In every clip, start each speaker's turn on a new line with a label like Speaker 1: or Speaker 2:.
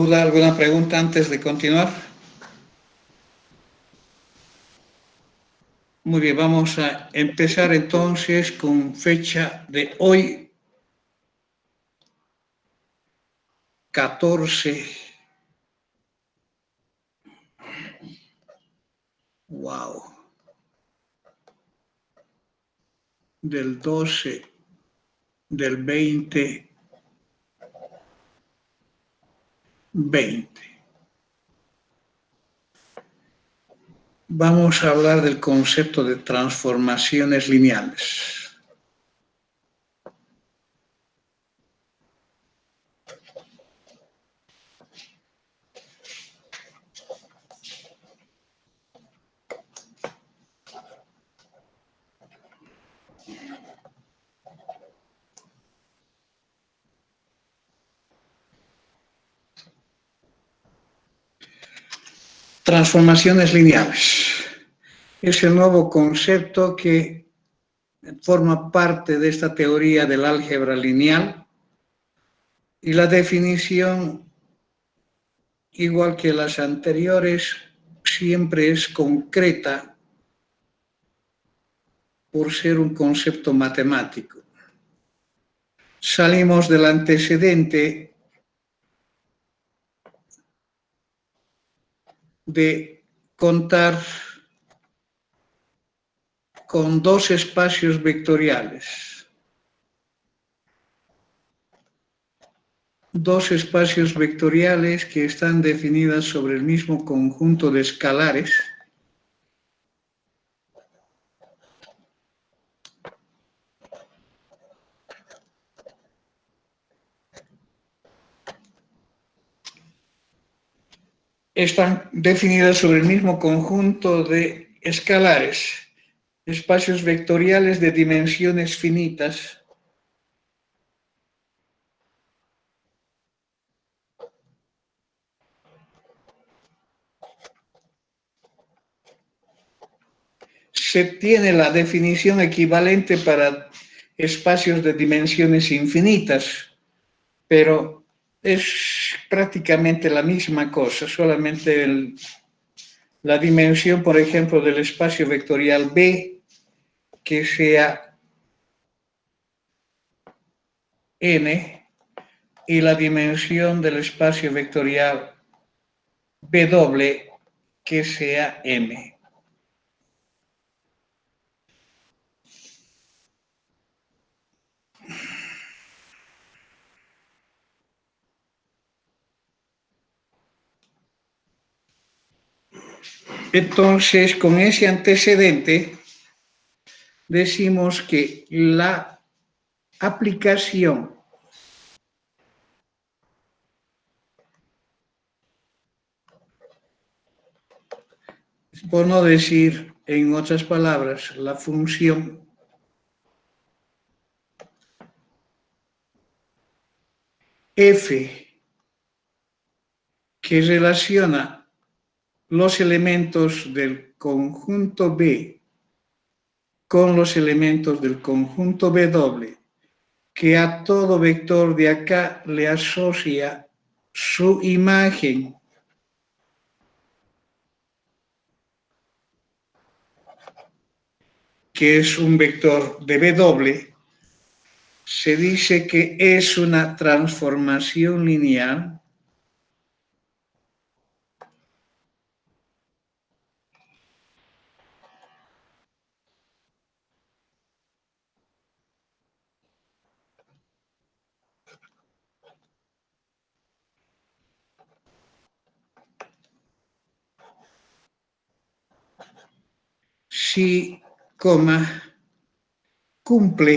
Speaker 1: ¿Duda, alguna pregunta antes de continuar? Muy bien, vamos a empezar entonces con fecha de hoy, 14. Wow. Del 12 del 2020. Vamos a hablar del concepto de transformaciones lineales. Transformaciones lineales. Es el nuevo concepto que forma parte de esta teoría del álgebra lineal y la definición, igual que las anteriores, siempre es concreta por ser un concepto matemático. Salimos del antecedente de contar con dos espacios vectoriales. Dos espacios vectoriales que están definidas sobre el mismo conjunto de escalares. Están definidas sobre el mismo conjunto de escalares, espacios vectoriales de dimensiones finitas. Se tiene la definición equivalente para espacios de dimensiones infinitas, pero es prácticamente la misma cosa, solamente la dimensión, por ejemplo, del espacio vectorial B, que sea n, y la dimensión del espacio vectorial W, que sea m. Entonces, con ese antecedente, decimos que la aplicación por no decir, en otras palabras, la función f que relaciona los elementos del conjunto B con los elementos del conjunto W, que a todo vector de acá le asocia su imagen. Que es un vector de W, se dice que es una transformación lineal si, cumple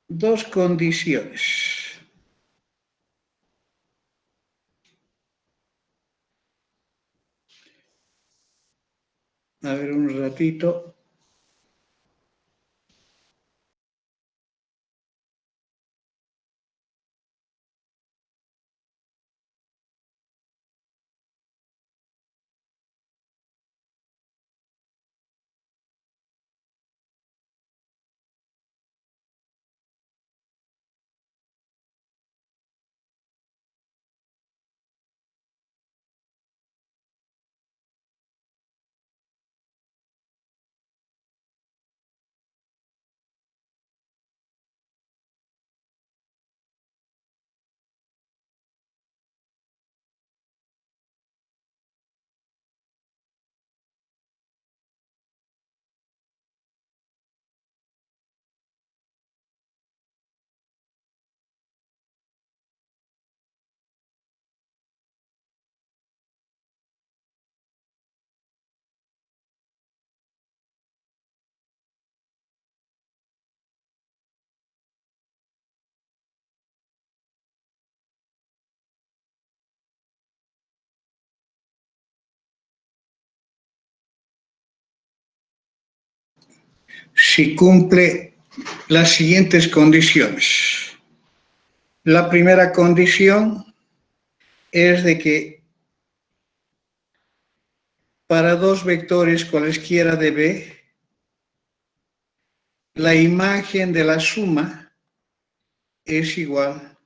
Speaker 1: dos condiciones. A ver, un ratito. si cumple las siguientes condiciones. La primera condición es de que para dos vectores cualesquiera de B, la imagen de la suma es igual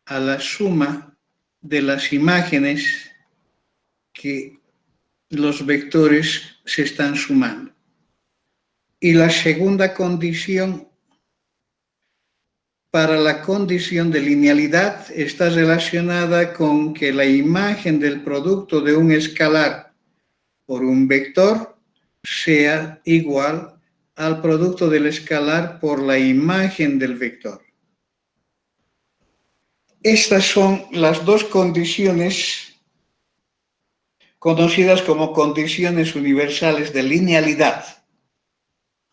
Speaker 1: a la suma de las imágenes que los vectores se están sumando. Y la segunda condición, para la condición de linealidad, está relacionada con que la imagen del producto de un escalar por un vector sea igual al producto del escalar por la imagen del vector. Estas son las dos condiciones conocidas como condiciones universales de linealidad.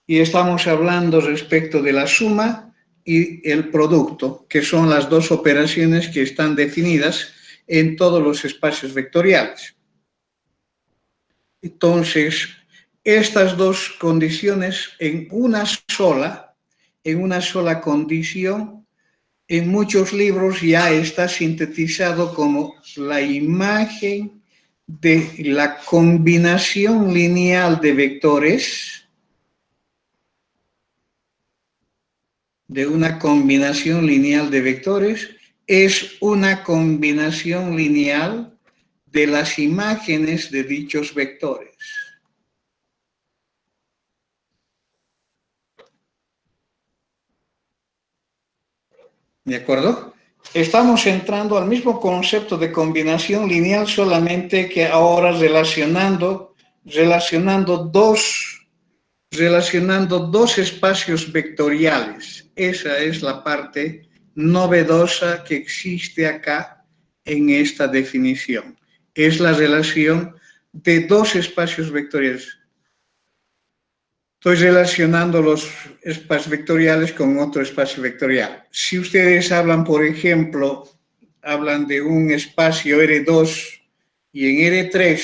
Speaker 1: Y estamos hablando respecto de la suma y el producto, que son las dos operaciones que están definidas en todos los espacios vectoriales. Entonces, estas dos condiciones en una sola condición, en muchos libros ya está sintetizado como la imagen de la combinación lineal de vectores, de una combinación lineal de vectores, es una combinación lineal de las imágenes de dichos vectores. ¿De acuerdo? Estamos entrando al mismo concepto de combinación lineal, solamente que ahora relacionando dos espacios vectoriales. Esa es la parte novedosa que existe acá en esta definición. Es la relación de dos espacios vectoriales. Estoy relacionando los espacios vectoriales con otro espacio vectorial. Si ustedes hablan, por ejemplo, hablan de un espacio R2 y en R3,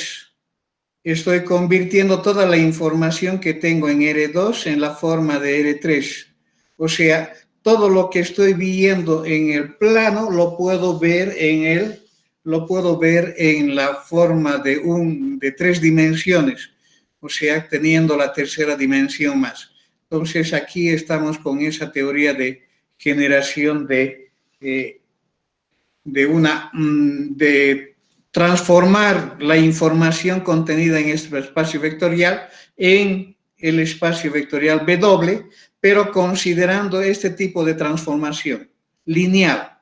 Speaker 1: estoy convirtiendo toda la información que tengo en R2 en la forma de R3. O sea, todo lo que estoy viendo en el plano lo puedo ver en la forma de 3 dimensiones. O sea, teniendo la tercera dimensión más. Entonces, aquí estamos con esa teoría de generación de transformar la información contenida en este espacio vectorial en el espacio vectorial W, pero considerando este tipo de transformación lineal.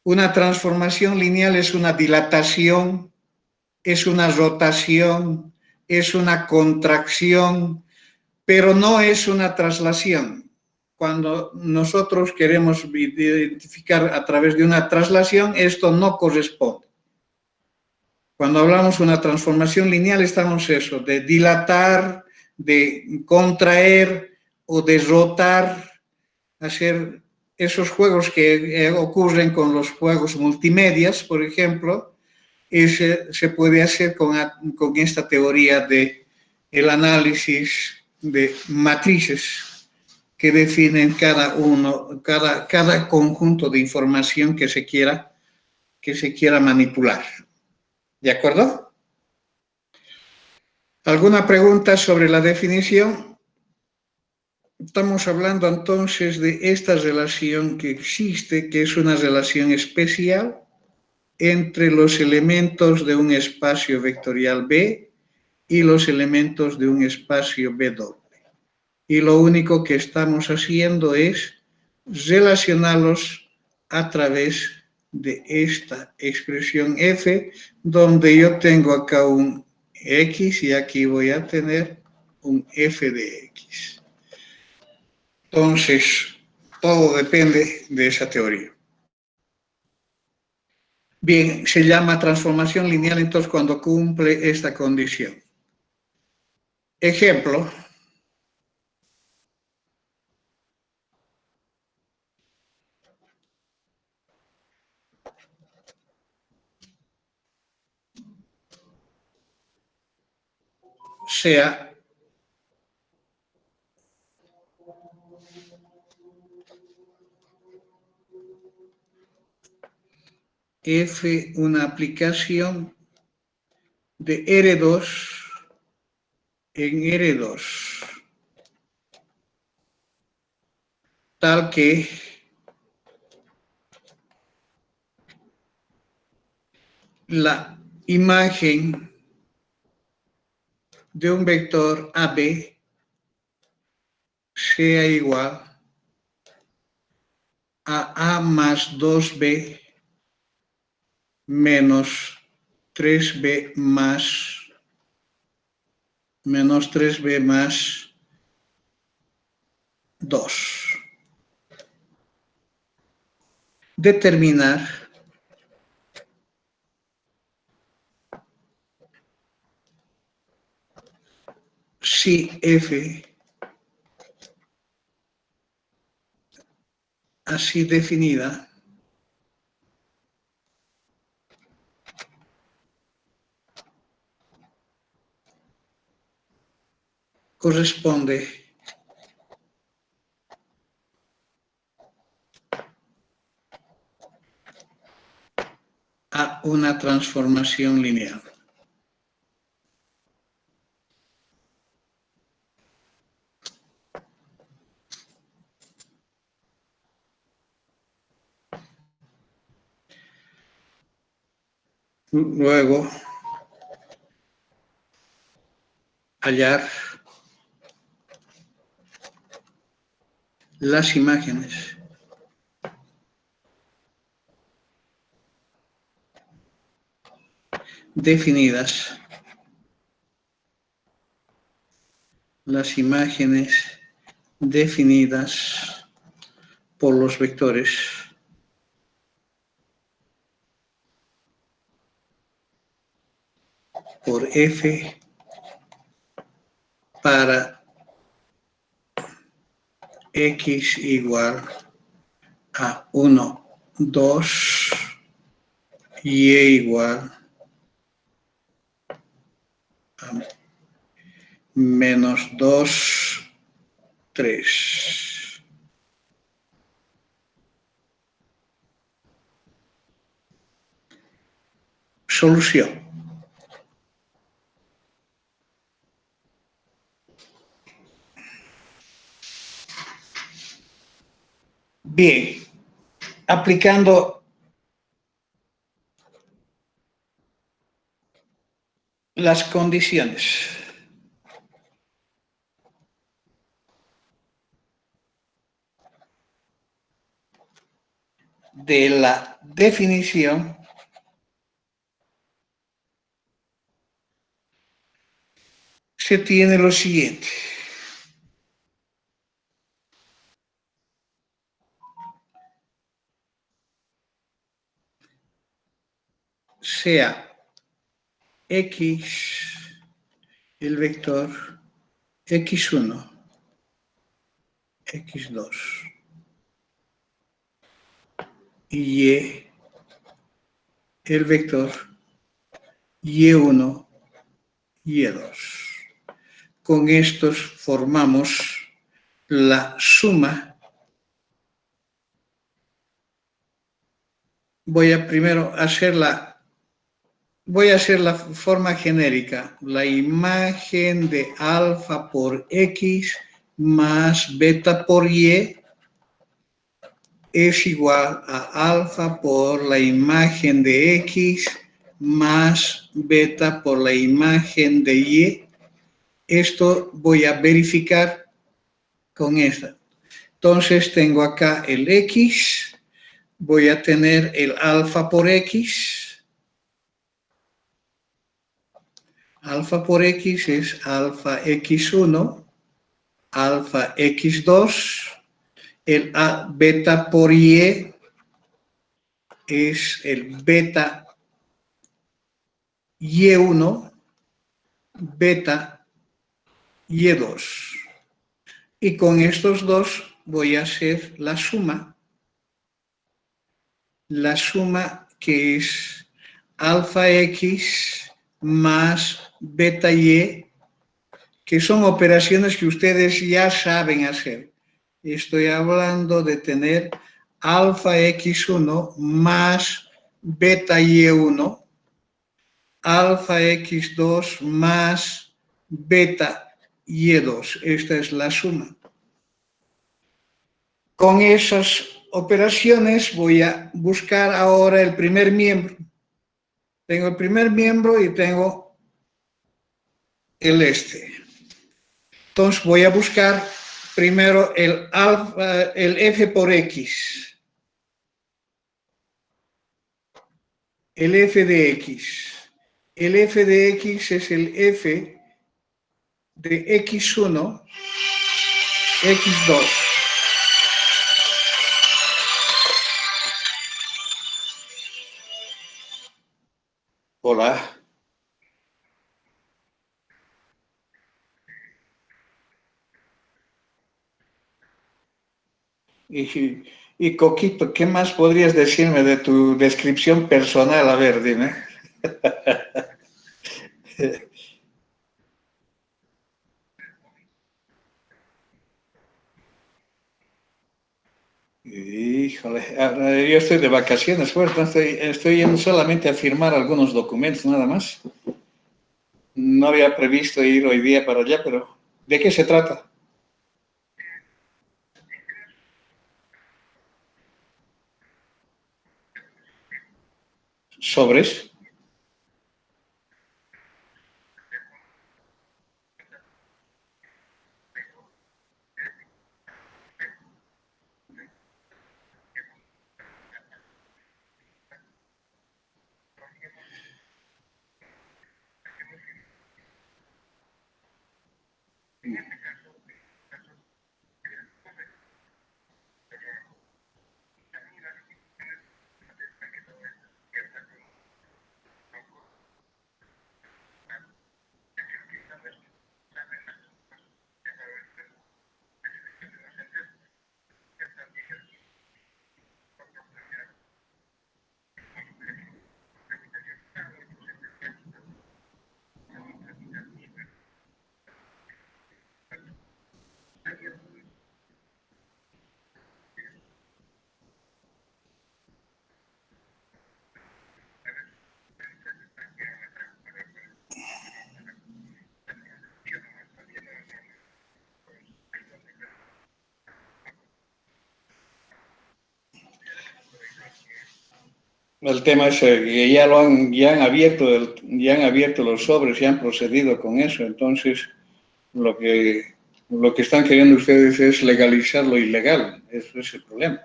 Speaker 1: Una transformación lineal es una dilatación, es una rotación, es una contracción, pero no es una traslación. Cuando nosotros queremos identificar a través de una traslación, esto no corresponde. Cuando hablamos de una transformación lineal, estamos eso, de dilatar, de contraer o de rotar, hacer esos juegos que ocurren con los juegos multimedias, por ejemplo, se puede hacer con esta teoría de el análisis de matrices que definen cada conjunto de información que se quiera manipular. ¿De acuerdo? ¿Alguna pregunta sobre la definición? Estamos hablando entonces de esta relación que existe, que es una relación especial entre los elementos de un espacio vectorial B y los elementos de un espacio W. Y lo único que estamos haciendo es relacionarlos a través de esta expresión F, donde yo tengo acá un X y aquí voy a tener un F de X. Entonces, todo depende de esa teoría. Bien, se llama transformación lineal entonces cuando cumple esta condición. Ejemplo. Sea F una aplicación de R2 en R2, tal que la imagen de un vector AB sea igual a más 2B menos 3B más menos 3B más 2. Determinar si F así definida corresponde a una transformación lineal. Luego, hallar las imágenes definidas, por los vectores por F para X igual a 1, 2, Y igual a menos 2, 3. Solución. Bien, aplicando las condiciones de la definición, se tiene lo siguiente. Sea X el vector X1, X2 y Y el vector Y1, Y2. Con estos formamos la suma. Voy a primero hacer la forma genérica. La imagen de alfa por X más beta por Y es igual a alfa por la imagen de X más beta por la imagen de Y. Esto voy a verificar con esta. Entonces tengo acá el X, voy a tener el alfa por X. Alfa por X es alfa X1, alfa X2, el beta por Y es el beta Y1, beta Y2. Y con estos dos voy a hacer la suma que es alfa X más beta Y, que son operaciones que ustedes ya saben hacer. Estoy hablando de tener alfa X1 más beta Y1 alfa X2 más beta Y2. Esta es la suma. Con esas operaciones voy a buscar ahora el primer miembro. Tengo el primer miembro y tengo el este. Entonces voy a buscar primero el alfa, el F por X. El F de X. El F de X es el F de X1, X2. Hola. Y Coquito, ¿qué más podrías decirme de tu descripción personal? A ver, dime. Híjole, yo estoy de vacaciones, fuerte, estoy yendo solamente a firmar algunos documentos, nada más. No había previsto ir hoy día para allá, pero ¿de qué se trata? ¿Sobres? El tema es que ya han abierto los sobres, ya han procedido con eso. Entonces, lo que, lo que están queriendo ustedes es legalizar lo ilegal. Eso es el problema.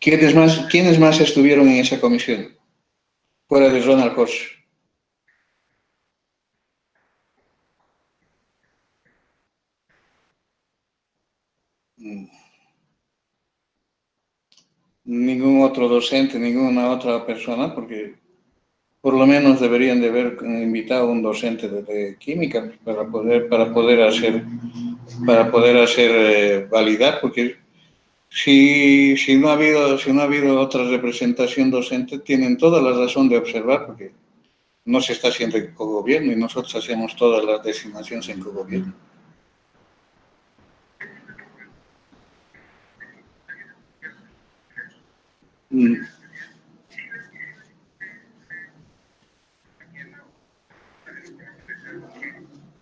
Speaker 1: ¿Quiénes más estuvieron en esa comisión? Fuera de Ronald Koch. Ningún otro docente, ninguna otra persona, porque por lo menos deberían de haber invitado a un docente de química para poder hacer validar, porque si no ha habido otra representación docente, tienen toda la razón de observar, porque no se está haciendo en cogobierno y nosotros hacemos todas las designaciones en cogobierno. Mm.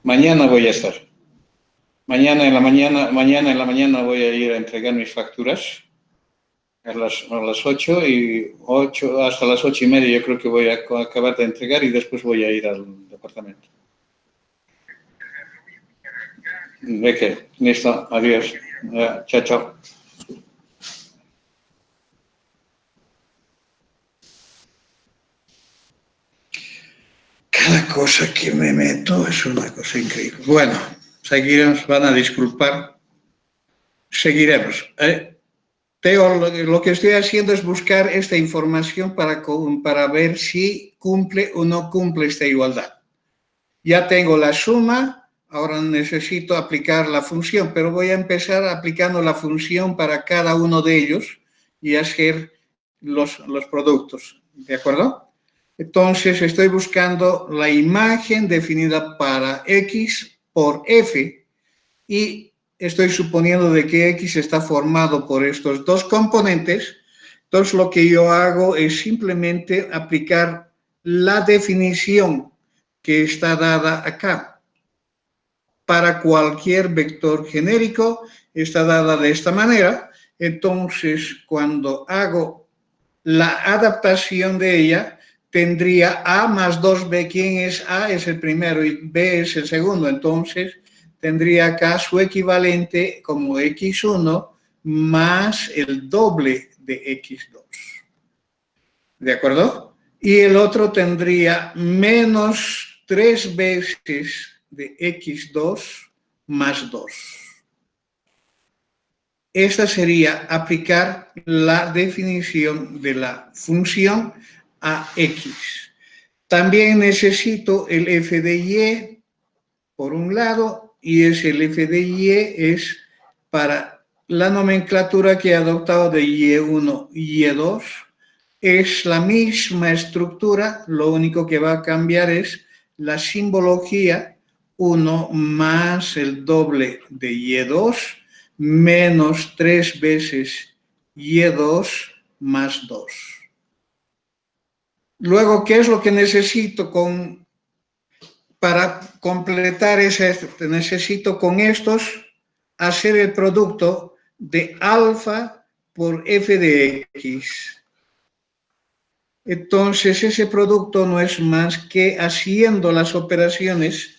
Speaker 1: Mañana voy a estar. Mañana en la mañana voy a ir a entregar mis facturas a las 8 y 8, hasta las 8:30 yo creo que voy a acabar de entregar y después voy a ir al departamento. ¿De qué? Listo, adiós. Chao, chao. Cada cosa que me meto es una cosa increíble. Bueno, seguiremos, van a disculpar. Seguiremos. Teo, lo que estoy haciendo es buscar esta información para ver si cumple o no cumple esta igualdad. Ya tengo la suma, ahora necesito aplicar la función, pero voy a empezar aplicando la función para cada uno de ellos y hacer los productos. ¿De acuerdo? Entonces estoy buscando la imagen definida para X por F y estoy suponiendo de que X está formado por estos dos componentes. Entonces lo que yo hago es simplemente aplicar la definición que está dada acá. Para cualquier vector genérico está dada de esta manera. Entonces, cuando hago la adaptación de ella, tendría A más 2B. ¿Quién es A? Es el primero y B es el segundo. Entonces, tendría acá su equivalente como X1 más el doble de X2. ¿De acuerdo? Y el otro tendría menos 3 veces de X2 más 2. Esta sería aplicar la definición de la función a X. También necesito el f de y por un lado, y el f de y es para la nomenclatura que he adoptado de y1 y y2. Es la misma estructura, lo único que va a cambiar es la simbología, 1 más el doble de y2 menos 3 veces y2 más 2. Luego, ¿qué es lo que necesito para completar necesito con estos hacer el producto de alfa por f de x. Entonces, ese producto no es más que haciendo las operaciones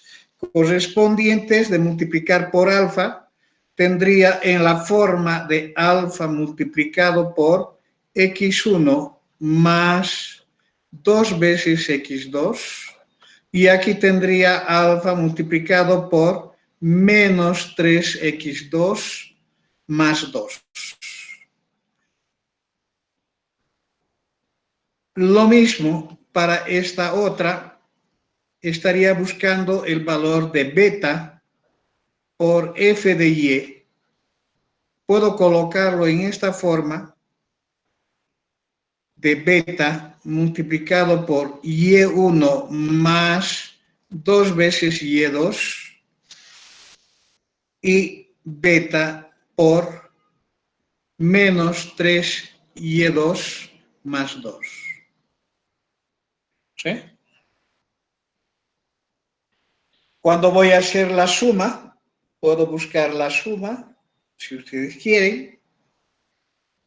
Speaker 1: correspondientes de multiplicar por alfa, tendría en la forma de alfa multiplicado por x1 más 2 veces x2, y aquí tendría alfa multiplicado por menos 3x2 más 2. Lo mismo para esta otra, estaría buscando el valor de beta por f de y. Puedo colocarlo en esta forma de beta multiplicado por y1 más 2 veces y2 y beta por menos 3 y2 más 2. ¿Sí? Cuando voy a hacer la suma, puedo buscar la suma, si ustedes quieren.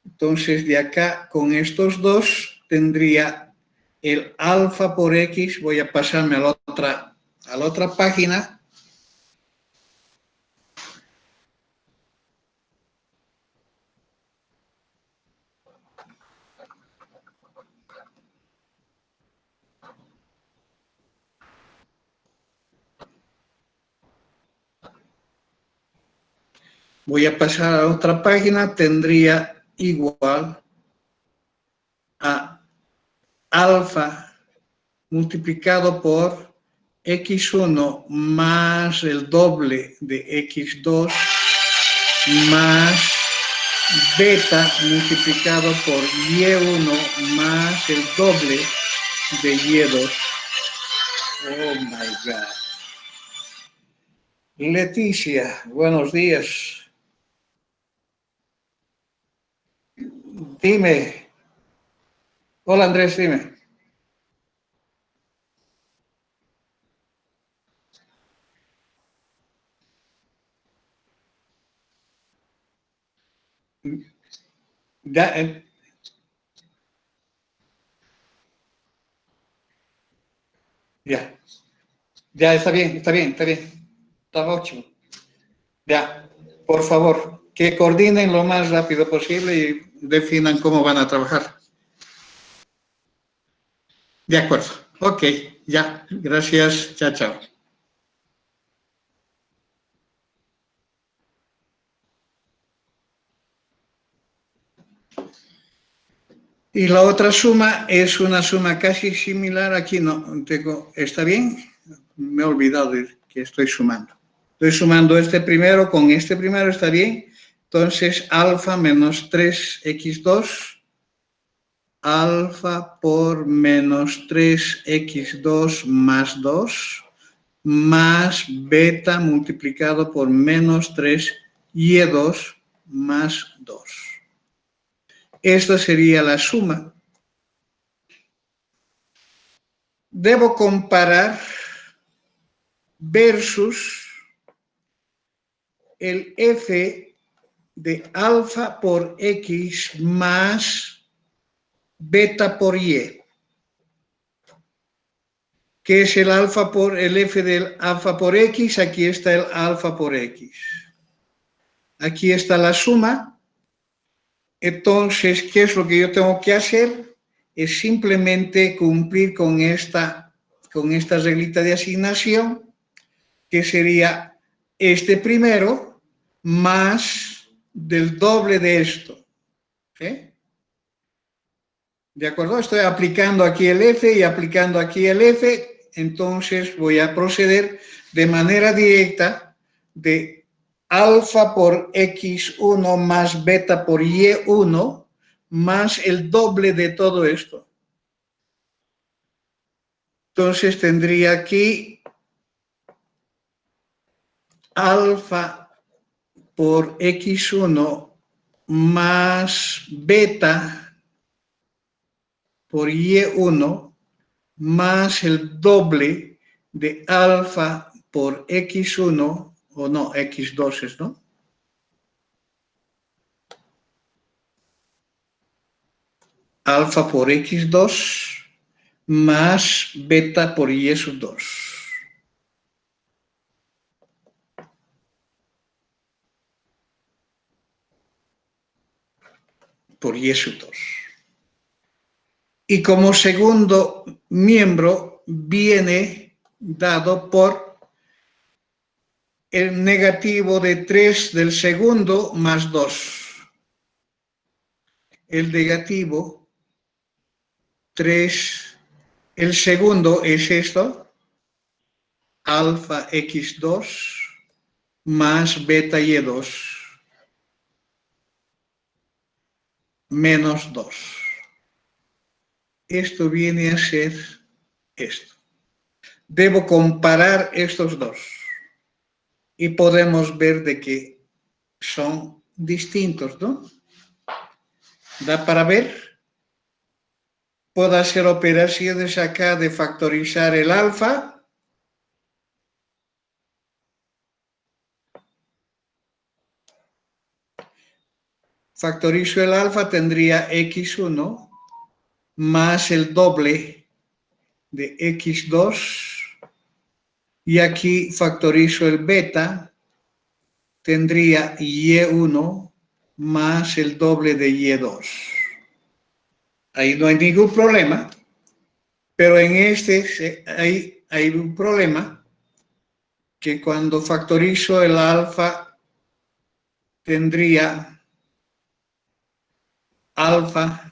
Speaker 1: Entonces, de acá, con estos dos, tendría el alfa por x. Voy a pasarme a la otra página. Voy a pasar a otra página. Tendría igual a alfa multiplicado por x1 más el doble de x2 más beta multiplicado por y1 más el doble de y2. Oh my God. Leticia, buenos días. Dime. Hola Andrés, dime. Ya, ya, ya está bien, está bien, está bien. Está ótimo. Ya, por favor, que coordinen lo más rápido posible y definan cómo van a trabajar. De acuerdo. Ok, ya. Gracias. Chao, chao. Y la otra suma es una suma casi similar. Aquí no tengo. ¿Está bien? Me he olvidado de que estoy sumando. Estoy sumando este primero con este primero. ¿Está bien? Entonces, alfa menos 3x2, alfa por menos 3x2 más 2, más beta multiplicado por menos 3y2 más 2. Esta sería la suma. Debo comparar versus el f de alfa por x más beta por y. ¿Qué es el alfa por el f del alfa por x? Aquí está el alfa por x. Aquí está la suma. Entonces, ¿qué es lo que yo tengo que hacer? Es simplemente cumplir con esta reglita de asignación, que sería este primero más del doble de esto. ¿Sí? ¿De acuerdo? Estoy aplicando aquí el F y aplicando aquí el F, entonces voy a proceder de manera directa de alfa por x1 más beta por y1 más el doble de todo esto. Entonces tendría aquí alfa por x1 más beta por y1 más el doble de alfa por x1, o no, x2 es, ¿no? Alfa por x2 más beta por y2. Por y2. Y como segundo miembro viene dado por el negativo de 3 del segundo más 2. El negativo 3, el segundo es esto, alfa x2 más beta y2 menos 2. Esto viene a ser esto. Debo comparar estos dos y podemos ver de que son distintos, ¿no? ¿Da para ver? Puedo hacer operaciones acá de factorizar el alfa. Factorizo el alfa, tendría x1 más el doble de x2. Y aquí factorizo el beta, tendría y1 más el doble de y2. Ahí no hay ningún problema, pero en este hay un problema, que cuando factorizo el alfa tendría alfa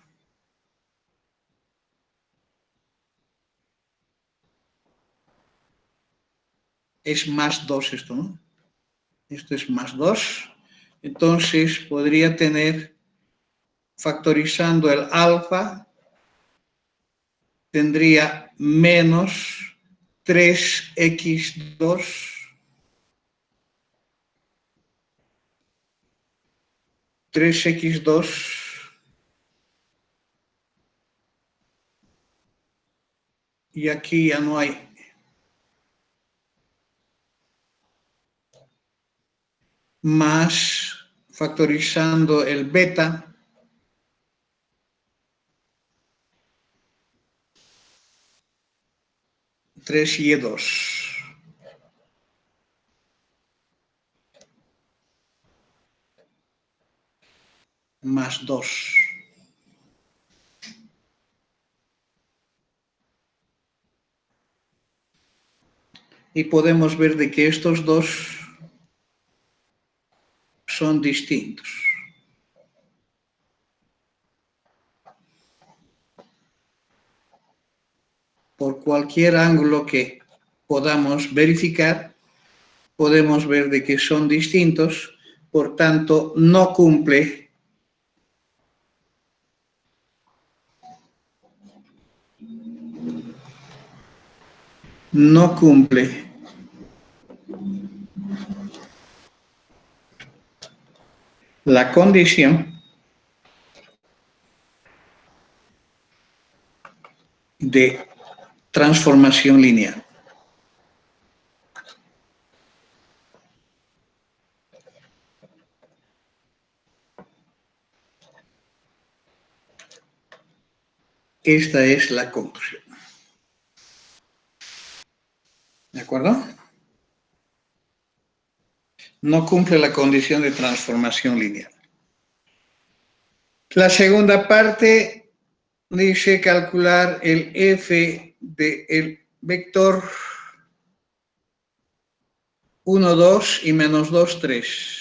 Speaker 1: es más 2 esto, ¿no? Esto es más 2. Entonces podría tener, factorizando el alfa, tendría menos 3x2 3x2 y aquí ya no hay más, factorizando el beta, tres y 2. más 2. Y podemos ver de que estos dos son distintos. Por cualquier ángulo que podamos verificar, podemos ver de que son distintos, por tanto, no cumple la condición de transformación lineal. Esta es la conclusión. ¿De acuerdo? No cumple la condición de transformación lineal. La segunda parte dice calcular el f del vector 1, 2 y menos 2, 3.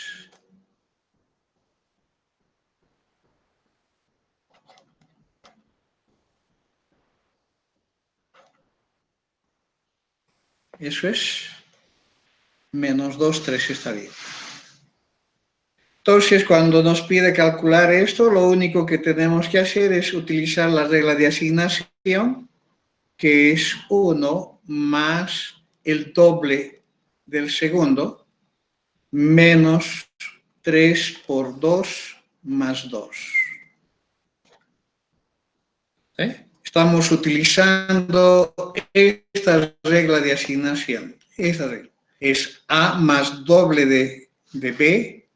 Speaker 1: Eso es. Menos 2, 3 está bien. Entonces, cuando nos pide calcular esto, lo único que tenemos que hacer es utilizar la regla de asignación, que es 1 más el doble del segundo, menos 3 por 2 más 2. Estamos utilizando esta regla de asignación. Esta regla es A más doble de B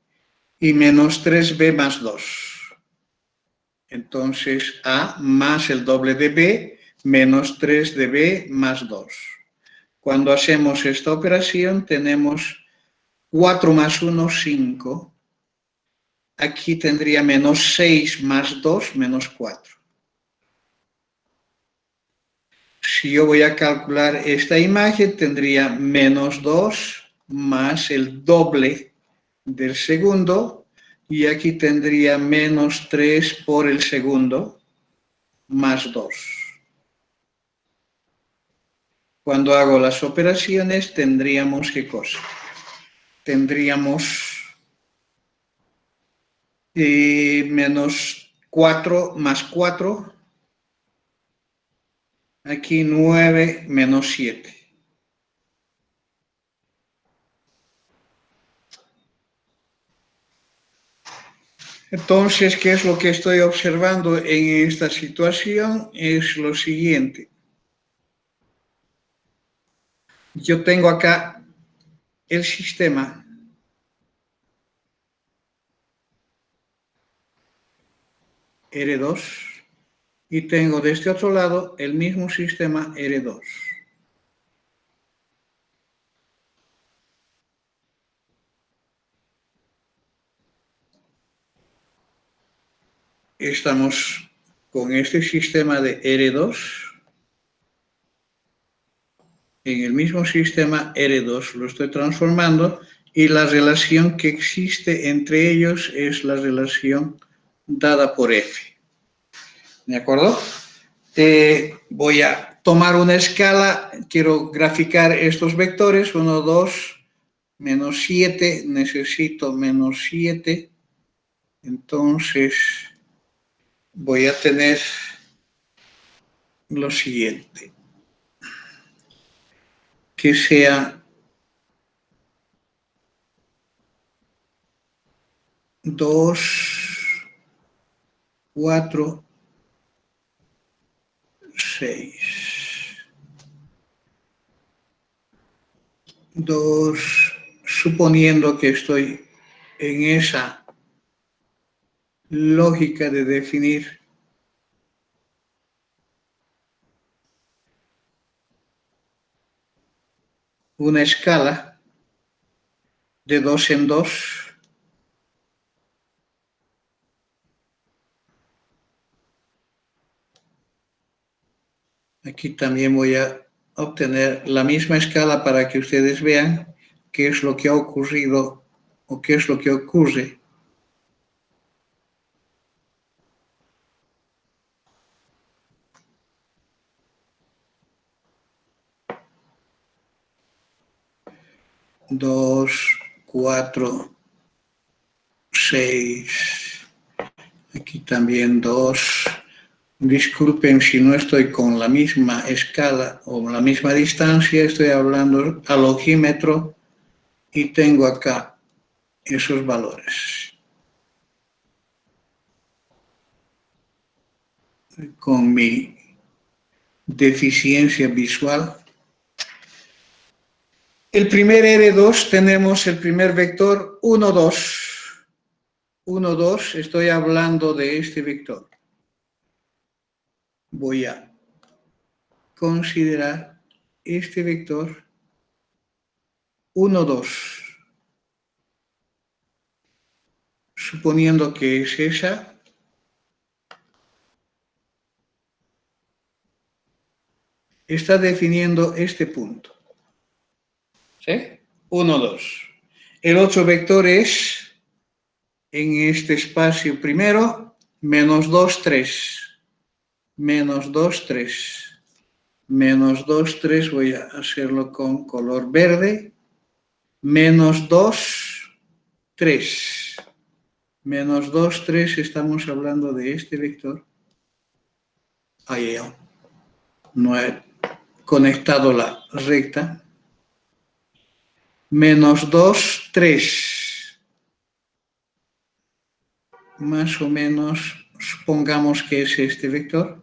Speaker 1: y menos 3B más 2. Entonces, A más el doble de B menos 3 de B más 2. Cuando hacemos esta operación, tenemos 4 más 1, 5. Aquí tendría menos 6 más 2, menos 4. Si yo voy a calcular esta imagen, tendría menos 2 más el doble del segundo, y aquí tendría menos 3 por el segundo, más 2. Cuando hago las operaciones, tendríamos, ¿qué cosa? Tendríamos menos 4 más 4, aquí 9 menos 7. Entonces, ¿qué es lo que estoy observando en esta situación? Es lo siguiente. Yo tengo acá el sistema R2 y tengo de este otro lado el mismo sistema R2. Estamos con este sistema de R2 en el mismo sistema R2, lo estoy transformando y la relación que existe entre ellos es la relación dada por F. ¿De acuerdo? Voy a tomar una escala, quiero graficar estos vectores, 1, 2, menos 7, necesito menos 7, entonces voy a tener lo siguiente, que sea 2, 4, 6. 2, suponiendo que estoy en esa lógica de definir una escala de 2 en 2, Aquí también voy a obtener la misma escala para que ustedes vean qué es lo que ha ocurrido o qué es lo que ocurre. Dos, cuatro, seis. Aquí también dos. Disculpen si no estoy con la misma escala o la misma distancia, estoy hablando al ojímetro y tengo acá esos valores. Con mi deficiencia visual. El primer R2 tenemos el primer vector 1, 2. 1, 2, estoy hablando de este vector. Voy a considerar este vector 1, 2. Suponiendo que es esa, está definiendo este punto. ¿Sí? 1, 2. El otro vector es, en este espacio primero, menos 2, 3. Menos 2, 3. Menos 2, 3, voy a hacerlo con color verde. Menos 2, 3. Menos 2, 3, estamos hablando de este vector. Ahí no he conectado la recta. Menos 2, 3. Más o menos, supongamos que es este vector.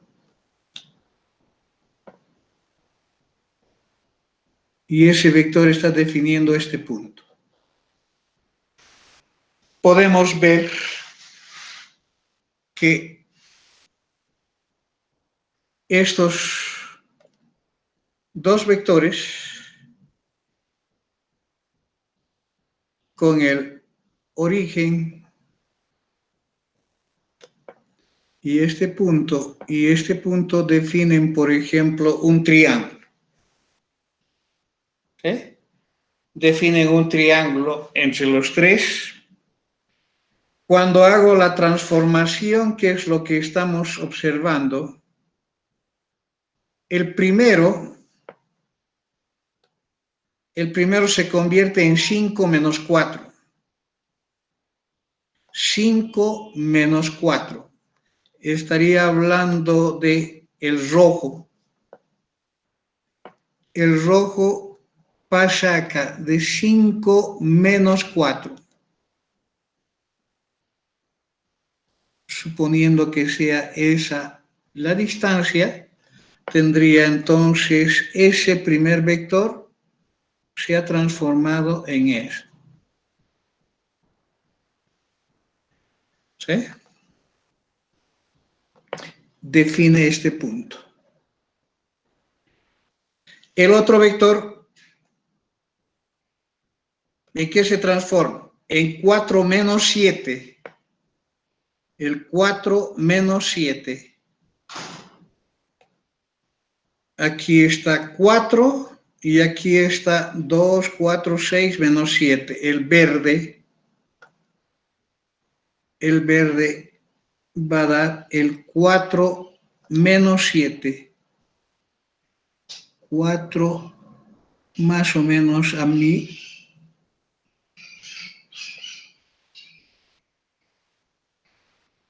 Speaker 1: Y ese vector está definiendo este punto. Podemos ver que estos dos vectores con el origen y este punto definen, por ejemplo, un triángulo. ¿Sí? Definen un triángulo entre los tres. Cuando hago la transformación, que es lo que estamos observando, el primero se convierte en 5 menos 4. 5 menos 4. Estaría hablando de el rojo. El rojo pasa acá de 5 menos 4. Suponiendo que sea esa la distancia, tendría entonces ese primer vector se ha transformado en eso. ¿Sí? Define este punto. El otro vector, ¿en qué se transforma? En 4 menos 7. El 4 menos 7. Aquí está 4 y aquí está 2, 4, 6 menos 7. El verde va a dar el 4 menos 7. 4 más o menos a mí.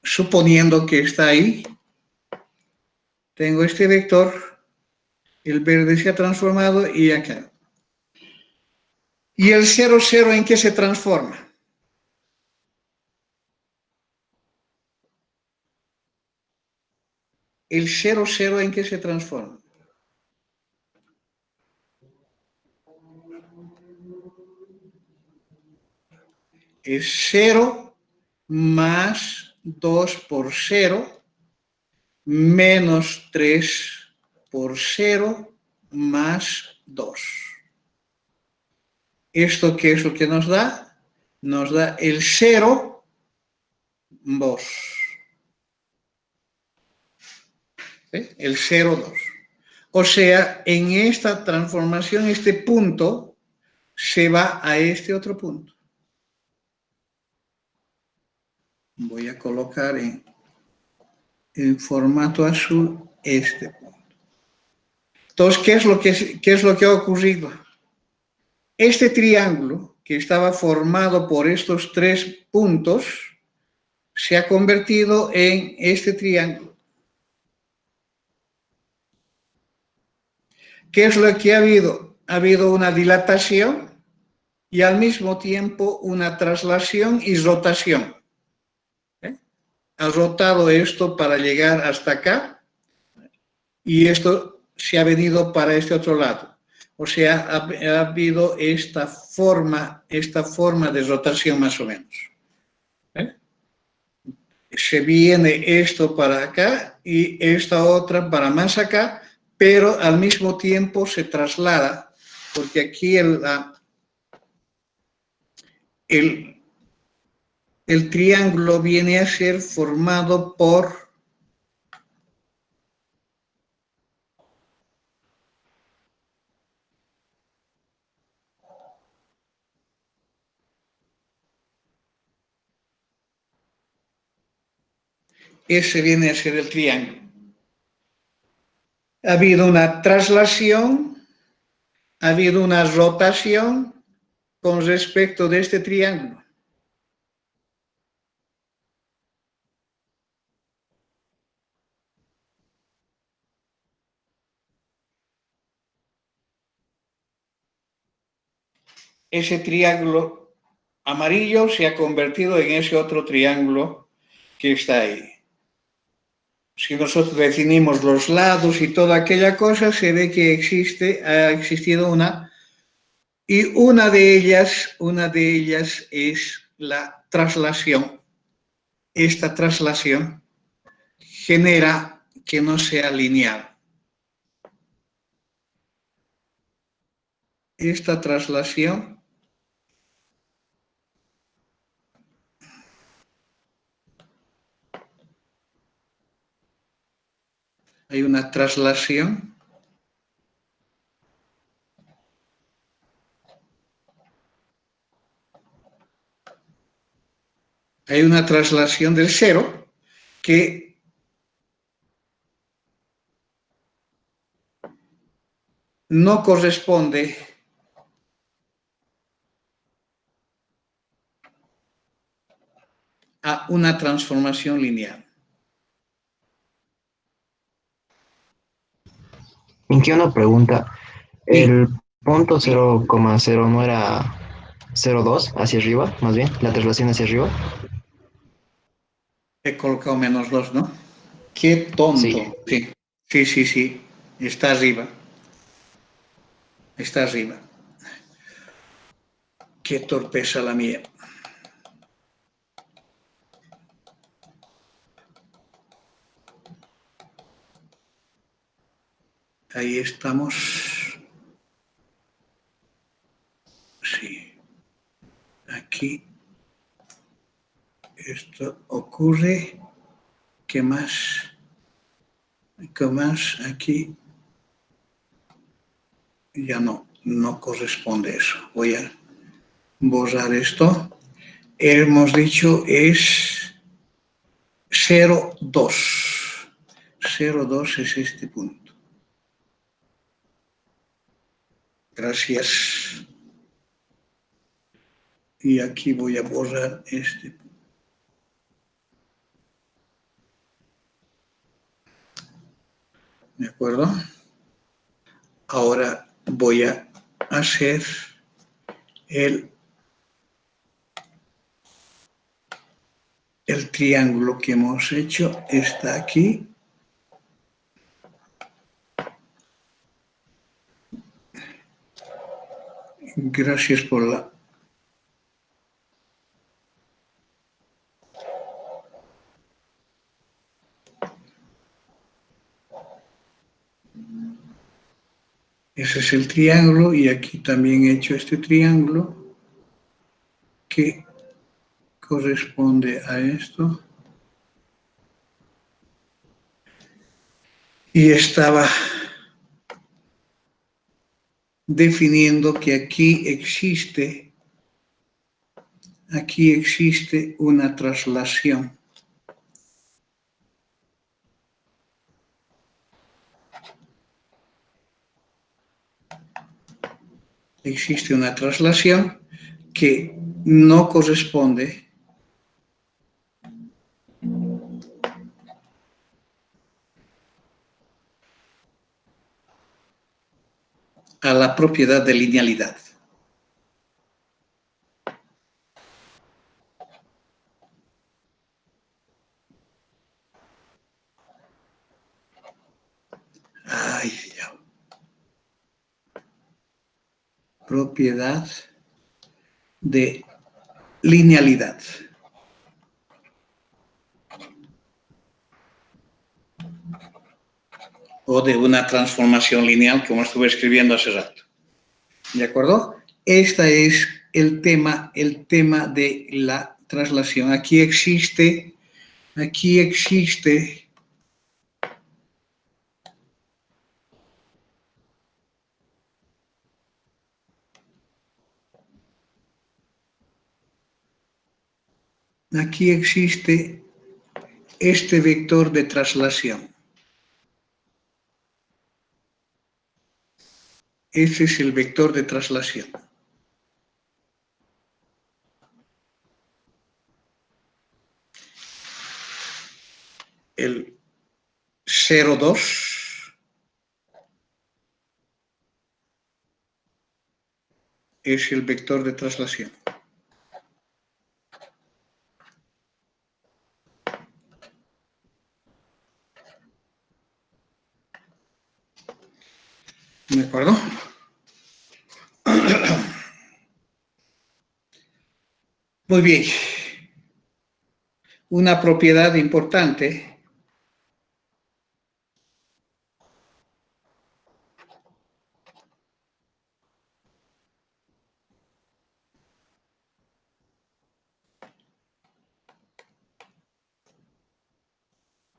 Speaker 1: Suponiendo que está ahí, tengo este vector, el verde se ha transformado y acá. ¿Y el 0, 0 en qué se transforma? ¿El 0, 0 en qué se transforma? Es 0 más 2 por 0 menos 3 por 0 más 2. ¿Esto qué es lo que nos da? Nos da el 0, 2. ¿Sí? El 0, 2. O sea, en esta transformación, este punto se va a este otro punto. Voy a colocar en formato azul este punto. Entonces, ¿qué es lo que ha ocurrido? Este triángulo, que estaba formado por estos tres puntos, se ha convertido en este triángulo. ¿Qué es lo que ha habido? Ha habido una dilatación y al mismo tiempo una traslación y rotación. Ha rotado esto para llegar hasta acá y esto se ha venido para este otro lado. O sea, ha habido esta forma de rotación más o menos. Se viene esto para acá y esta otra para más acá, pero al mismo tiempo se traslada, porque aquí el triángulo viene a ser formado por ese viene a ser el triángulo. Ha habido una traslación, ha habido una rotación con respecto de este triángulo. Ese triángulo amarillo se ha convertido en ese otro triángulo que está ahí. Si nosotros definimos los lados y toda aquella cosa, se ve que ha existido y una de ellas es la traslación. Esta traslación genera que no sea lineal. Esta traslación hay una traslación del cero que no corresponde a una transformación lineal.
Speaker 2: 21 pregunta.
Speaker 1: Sí,
Speaker 2: ¿El punto 0,0 no era 0,2 hacia arriba, más bien, la traslación hacia arriba?
Speaker 1: he colocado -2, ¿no? Qué
Speaker 2: Sí.
Speaker 1: tonto. Sí, sí, sí, sí. Está arriba. Está arriba. Qué torpeza la mía. Ahí estamos. Sí. Aquí esto ocurre. ¿Qué más? ¿Qué más? Aquí ya no corresponde eso. Voy a borrar esto. Hemos dicho es 0,2. 0,2 es este punto. Gracias. Y aquí voy a borrar este punto. ¿De acuerdo? Ahora voy a hacer el triángulo que hemos hecho. Está aquí. Gracias por la... Ese es el triángulo y aquí también he hecho este triángulo que corresponde a esto. Y estaba definiendo que aquí existe una traslación. Existe una traslación que no corresponde a la propiedad de linealidad. Ay, ya. Propiedad de linealidad. O de una transformación lineal, como estuve escribiendo hace rato. ¿De acuerdo? Este es el tema de la traslación. Aquí existe este vector de traslación. Este es el vector de traslación. El 0,2 es el vector de traslación. ¿De acuerdo? Muy bien. Una propiedad importante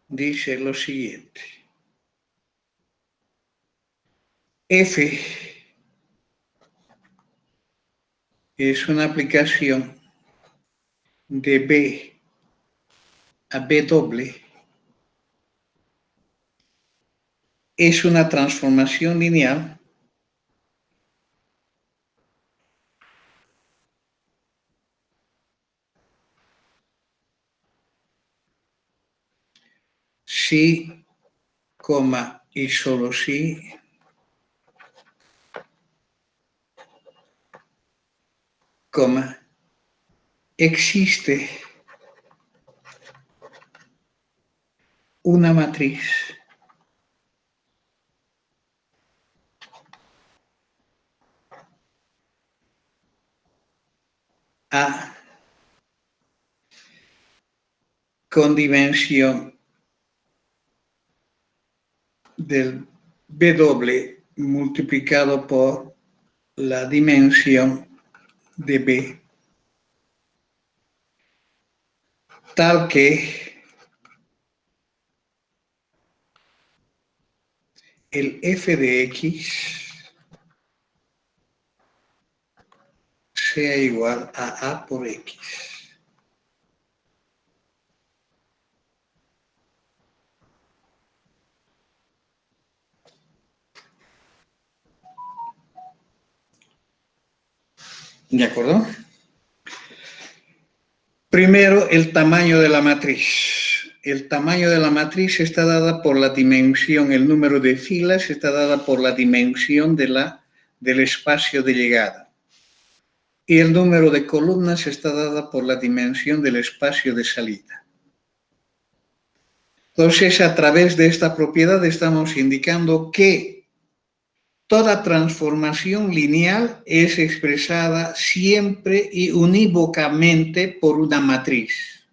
Speaker 1: dice lo siguiente. F es una aplicación de B a B doble. Es una transformación lineal si, y solo si existe una matriz A con dimensión del B doble multiplicado por la dimensión de B, tal que el f de x sea igual a por x. ¿De acuerdo? Primero, el tamaño de la matriz. El tamaño de la matriz está dada por la dimensión, el número de filas está dada por la dimensión del espacio de llegada. Y el número de columnas está dada por la dimensión del espacio de salida. Entonces, a través de esta propiedad estamos indicando que toda transformación lineal es expresada siempre y unívocamente por una matriz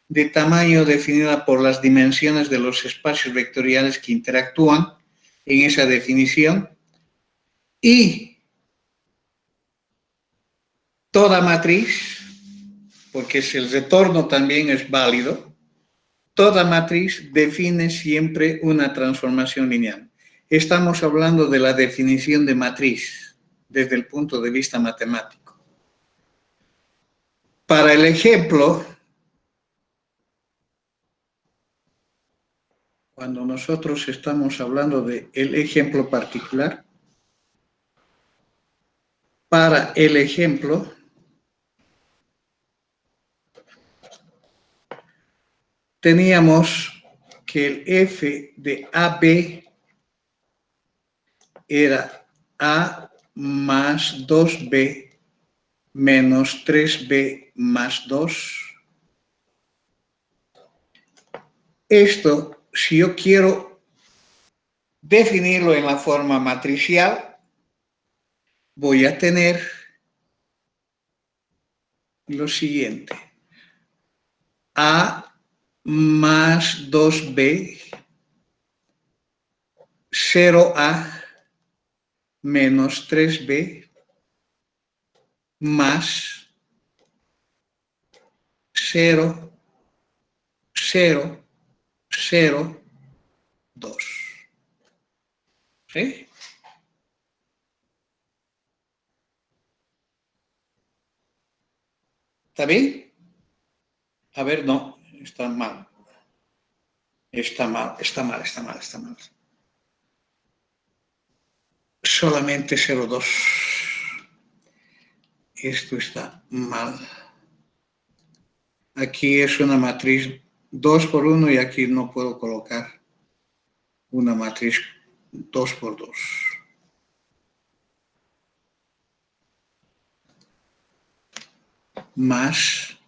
Speaker 1: de tamaño definida por las dimensiones de los espacios vectoriales que interactúan en esa definición, y toda matriz, porque si el retorno también es válido, toda matriz define siempre una transformación lineal. estamos hablando de la definición de matriz desde el punto de vista matemático. Para el ejemplo, cuando nosotros estamos hablando del ejemplo particular, para el ejemplo, teníamos que el f de AB era A más 2B menos 3B más 2. Esto, si yo quiero definirlo en la forma matricial, voy a tener lo siguiente. A más 2B, 0A menos 3B más 0, 0, 0, 2. ¿Sí? ¿Está bien? A ver, no, está mal. Está mal. Solamente 0,2. Esto está mal. Aquí es una matriz 2 por 1 y aquí no puedo colocar una matriz 2 por 2. Más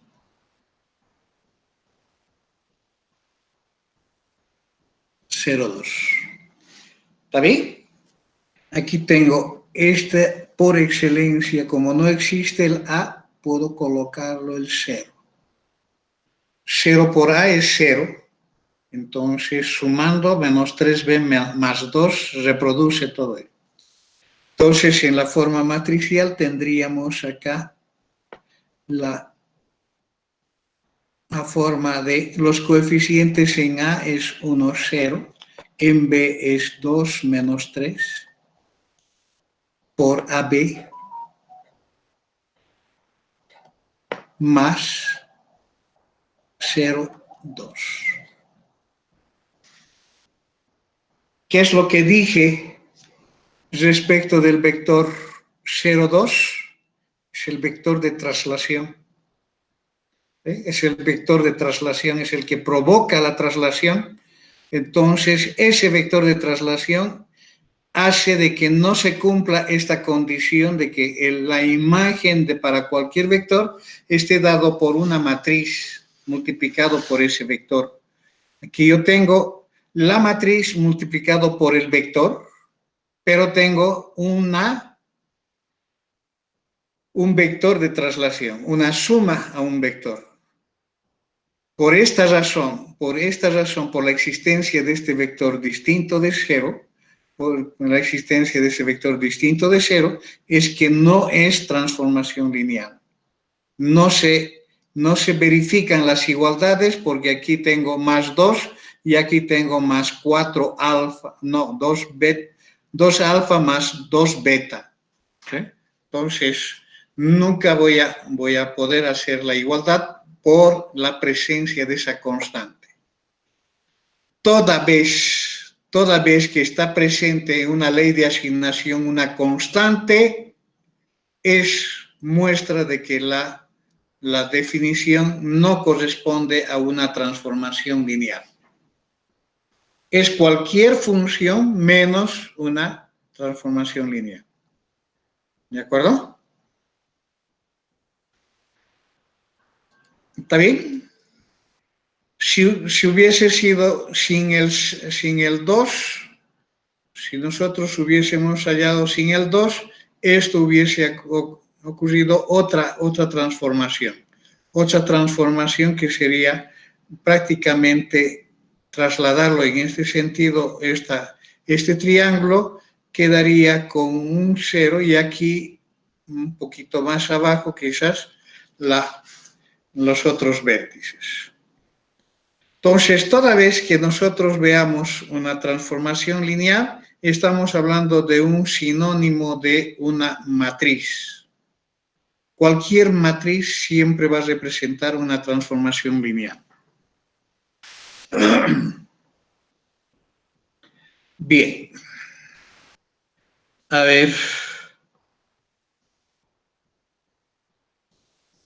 Speaker 1: 0,2. ¿Está bien? Aquí tengo este por excelencia. Como no existe el A, puedo colocarlo el 0. 0 por A es 0. Entonces, sumando menos 3B más 2, reproduce todo ello. Entonces, en la forma matricial tendríamos acá la forma de los coeficientes en A es 1, 0, en B es 2 menos 3 por AB más 0, 2. ¿Qué es lo que dije respecto del vector 0, 2? Es el vector de traslación. Es el vector de traslación, es el que provoca la traslación. Entonces, ese vector de traslación hace de que no se cumpla esta condición de que la imagen para cualquier vector esté dado por una matriz multiplicado por ese vector. Aquí yo tengo la matriz multiplicado por el vector, pero tengo un vector de traslación, una suma a un vector. Por esta razón, por la existencia de este vector distinto de 0, por la existencia de ese vector distinto de 0, es que no es transformación lineal. No se verifican las igualdades porque aquí tengo más 2 y aquí tengo más 4 alfa, no, 2 alfa más 2 beta. ¿Sí? Entonces, nunca voy a poder hacer la igualdad por la presencia de esa constante. Toda vez que está presente en una ley de asignación una constante, es muestra de que la definición no corresponde a una transformación lineal. Es cualquier función menos una transformación lineal. ¿De acuerdo? ¿Está bien? Si hubiese sido sin el 2, si nosotros hubiésemos hallado sin el 2, esto hubiese ocurrido otra transformación. Otra transformación que sería prácticamente trasladarlo en este sentido, este triángulo quedaría con un 0 y aquí un poquito más abajo quizás los otros vértices. Entonces, toda vez que nosotros veamos una transformación lineal, estamos hablando de un sinónimo de una matriz. Cualquier matriz siempre va a representar una transformación lineal. Bien. A ver.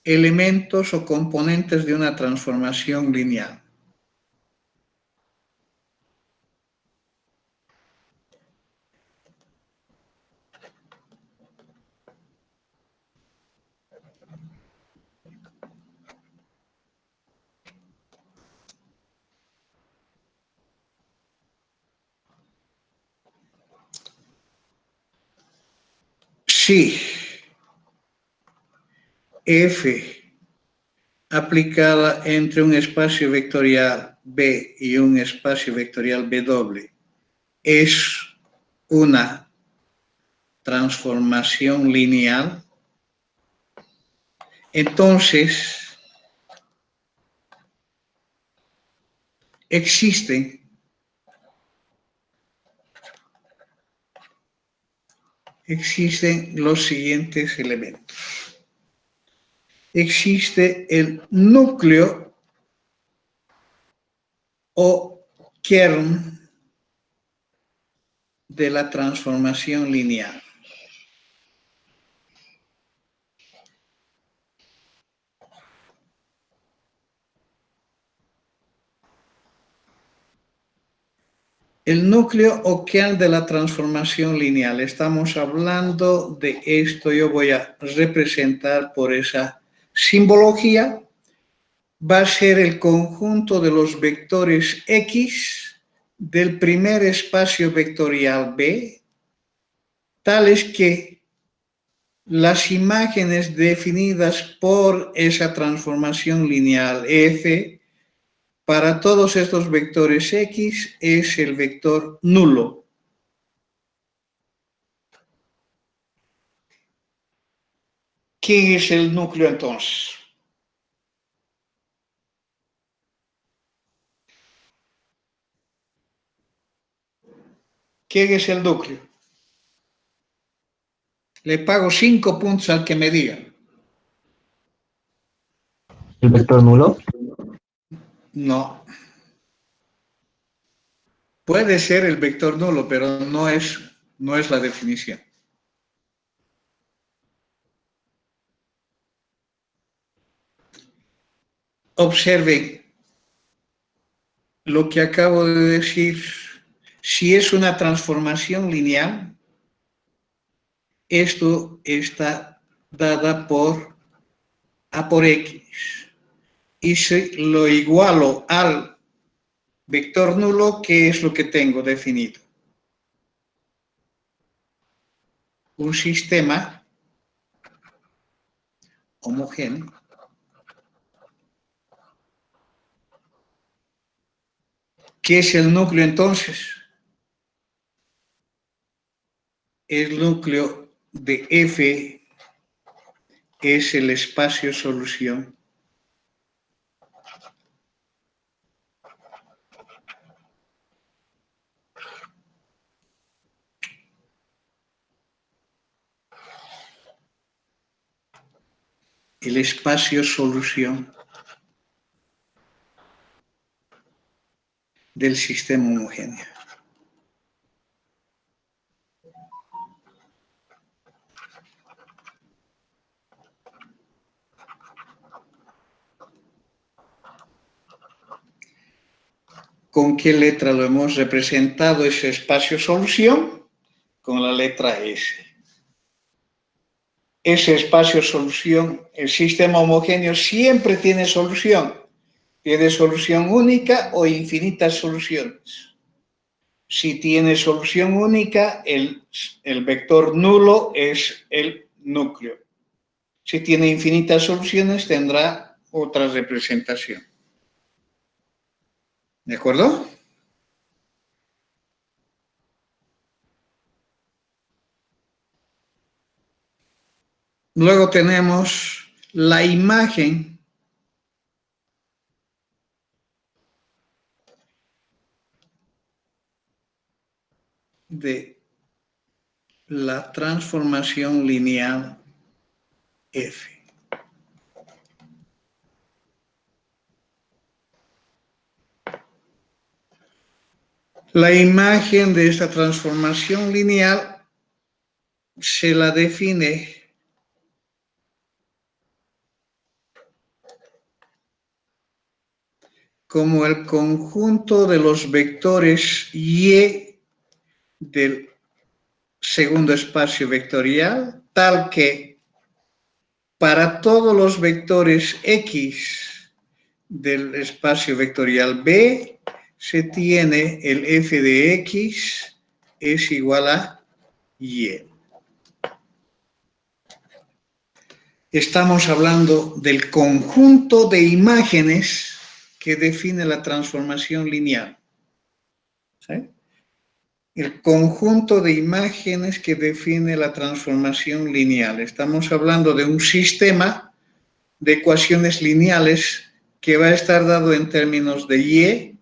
Speaker 1: Elementos o componentes de una transformación lineal. Si F aplicada entre un espacio vectorial B y un espacio vectorial W es una transformación lineal, entonces existen los siguientes elementos. Existe el núcleo o kern de la transformación lineal. El núcleo o kern de la transformación lineal. Estamos hablando de esto. Yo voy a representar por esa simbología. Va a ser el conjunto de los vectores X del primer espacio vectorial B, tales que las imágenes definidas por esa transformación lineal F para todos estos vectores X es el vector nulo. ¿Quién es el núcleo entonces? ¿Quién es el núcleo? Le pago 5 puntos al que me diga.
Speaker 2: ¿El vector nulo?
Speaker 1: No. Puede ser el vector nulo, pero no es la definición. Observen lo que acabo de decir. Si es una transformación lineal, esto está dada por A por X. Y si lo igualo al vector nulo, ¿qué es lo que tengo definido? Un sistema homogéneo ¿qué es el núcleo entonces? El núcleo de F es el espacio solución. El espacio solución del sistema homogéneo. ¿Con qué letra lo hemos representado ese espacio solución? Con la letra S. Ese espacio solución, el sistema homogéneo siempre tiene solución. Tiene solución única o infinitas soluciones. Si tiene solución única, el vector nulo es el núcleo. Si tiene infinitas soluciones, tendrá otra representación. ¿De acuerdo? Luego tenemos la imagen de la transformación lineal F. La imagen de esta transformación lineal se la define como el conjunto de los vectores Y del segundo espacio vectorial, tal que para todos los vectores X del espacio vectorial B se tiene el f de X es igual a Y. Estamos hablando del conjunto de imágenes que define la transformación lineal. ¿Sí? El conjunto de imágenes que define la transformación lineal. Estamos hablando de un sistema de ecuaciones lineales que va a estar dado en términos de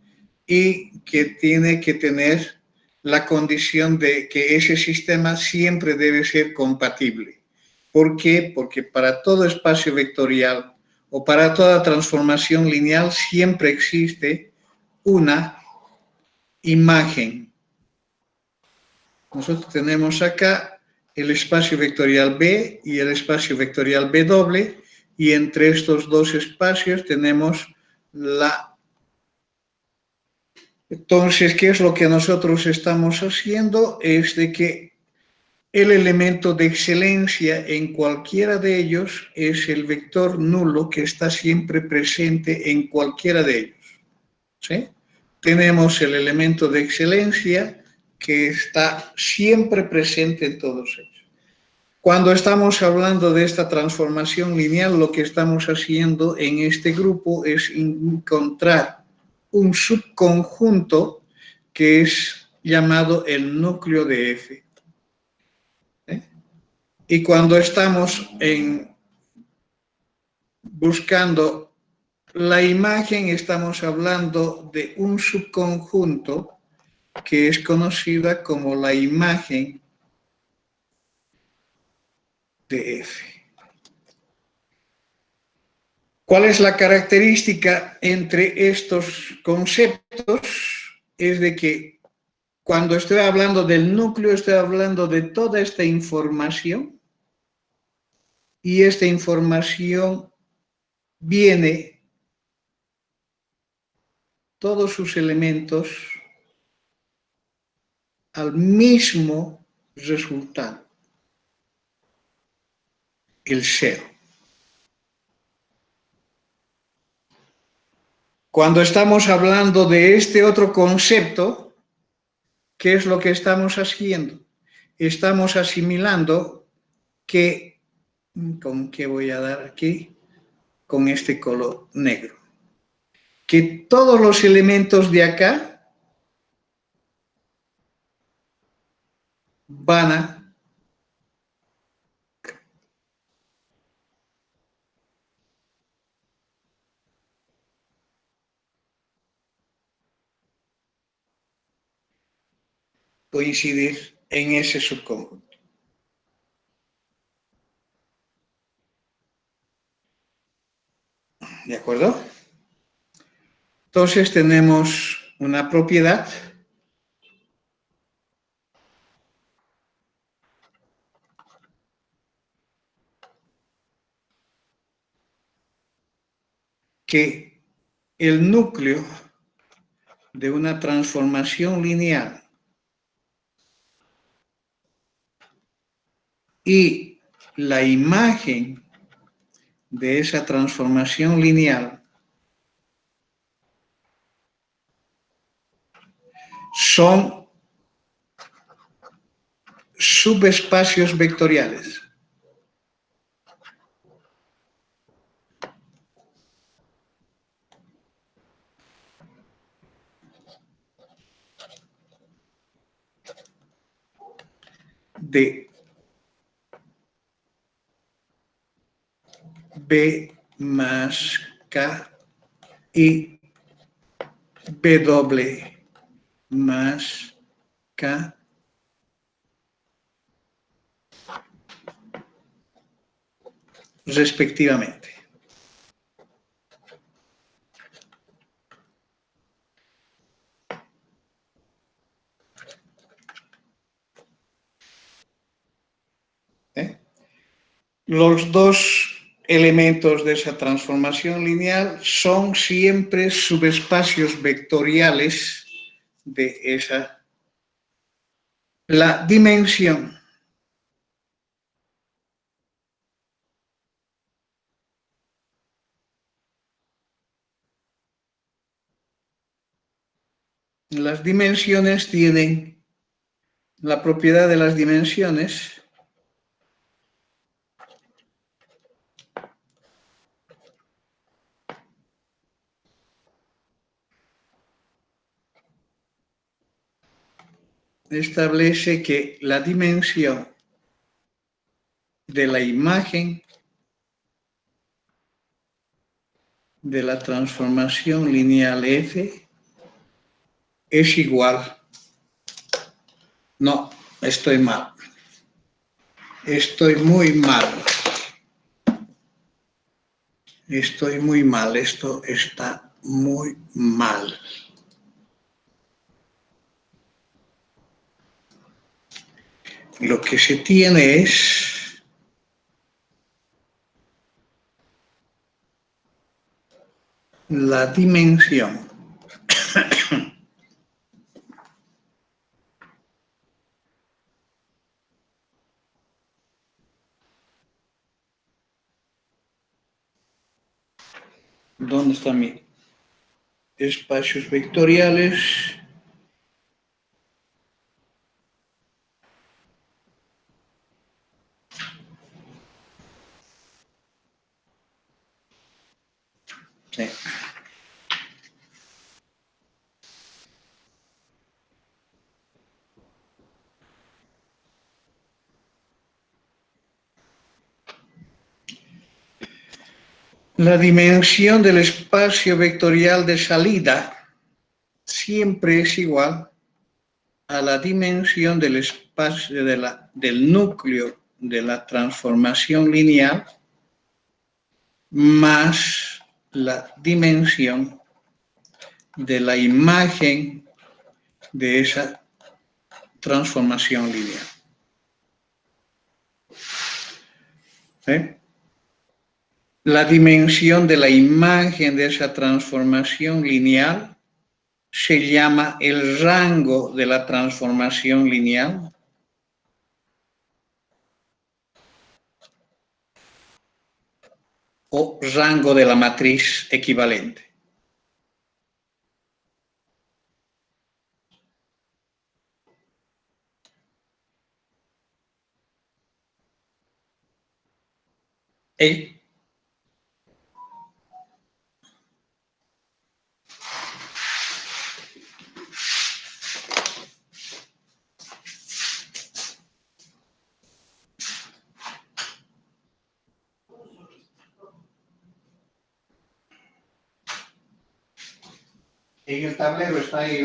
Speaker 1: y que tiene que tener la condición de que ese sistema siempre debe ser compatible. ¿Por qué? Porque para todo espacio vectorial o para toda transformación lineal siempre existe una imagen. Nosotros tenemos acá el espacio vectorial B y el espacio vectorial B doble, y entre estos dos espacios tenemos la... Entonces, ¿qué es lo que nosotros estamos haciendo? Es de que el elemento de excelencia en cualquiera de ellos es el vector nulo que está siempre presente en cualquiera de ellos. ¿Sí? Tenemos el elemento de excelencia que está siempre presente en todos ellos. Cuando estamos hablando de esta transformación lineal, lo que estamos haciendo en este grupo es encontrar un subconjunto que es llamado el núcleo de F. Y cuando estamos buscando la imagen, estamos hablando de un subconjunto que es conocida como la imagen de F. ¿Cuál es la característica entre estos conceptos? Es de que cuando estoy hablando del núcleo, estoy hablando de toda esta información, y esta información viene, todos sus elementos, al mismo resultado, el cero. Cuando estamos hablando de este otro concepto, ¿qué es lo que estamos haciendo? Estamos asimilando que, ¿con qué voy a dar aquí? Con este color negro. Que todos los elementos de acá van a coincidir en ese subconjunto. ¿De acuerdo? Entonces tenemos una propiedad que el núcleo de una transformación lineal y la imagen de esa transformación lineal son subespacios vectoriales. De B más K y B doble más K respectivamente. Los dos elementos de esa transformación lineal son siempre subespacios vectoriales de esa. La dimensión las dimensiones tienen la propiedad de las dimensiones establece que la dimensión de la imagen de la transformación lineal F es igual. No, estoy mal. Estoy muy mal. Estoy muy mal. Esto está muy mal. Lo que se tiene es la dimensión ¿dónde están mis espacios vectoriales? Sí. La dimensión del espacio vectorial de salida siempre es igual a la dimensión del espacio del núcleo de la transformación lineal más la dimensión de la imagen de esa transformación lineal. ¿Eh? La dimensión de la imagen de esa transformación lineal se llama el rango de la transformación lineal o rango de la matriz equivalente. En el tablero está ahí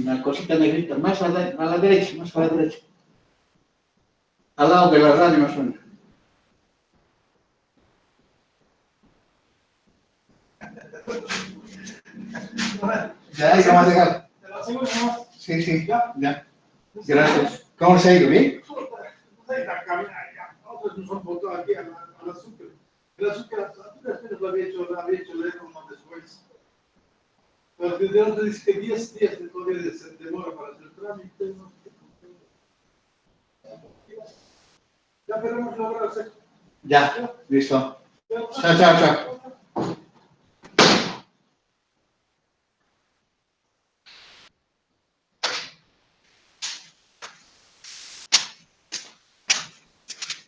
Speaker 1: una cosita negrita, más a la derecha, más a la derecha. Al lado de la radio más o menos. Ya, ya va a llegar. Sí, sí, ya. Gracias. ¿Cómo se ha ido? ¿Bien? El azúcar lo había hecho leer uno después. Pero de donde dice que 10 días todavía se demora para hacer el trámite. Ya veremos la hora. Ya, listo. Chao, chao, chao.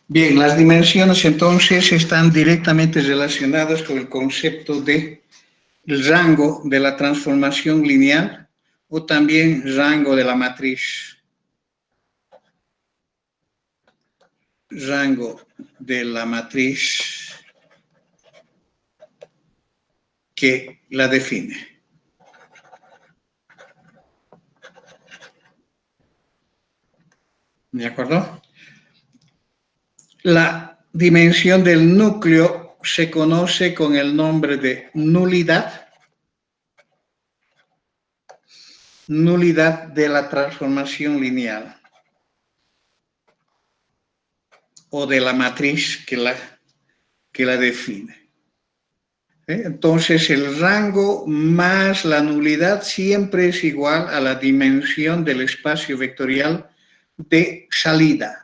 Speaker 1: Bien, las dimensiones entonces están directamente relacionadas con el concepto de rango de la transformación lineal o también rango de la matriz. Rango de la matriz que la define. ¿De acuerdo? La dimensión del núcleo se conoce con el nombre de nulidad, nulidad de la transformación lineal o de la matriz que la define. Entonces, el rango más la nulidad siempre es igual a la dimensión del espacio vectorial de salida.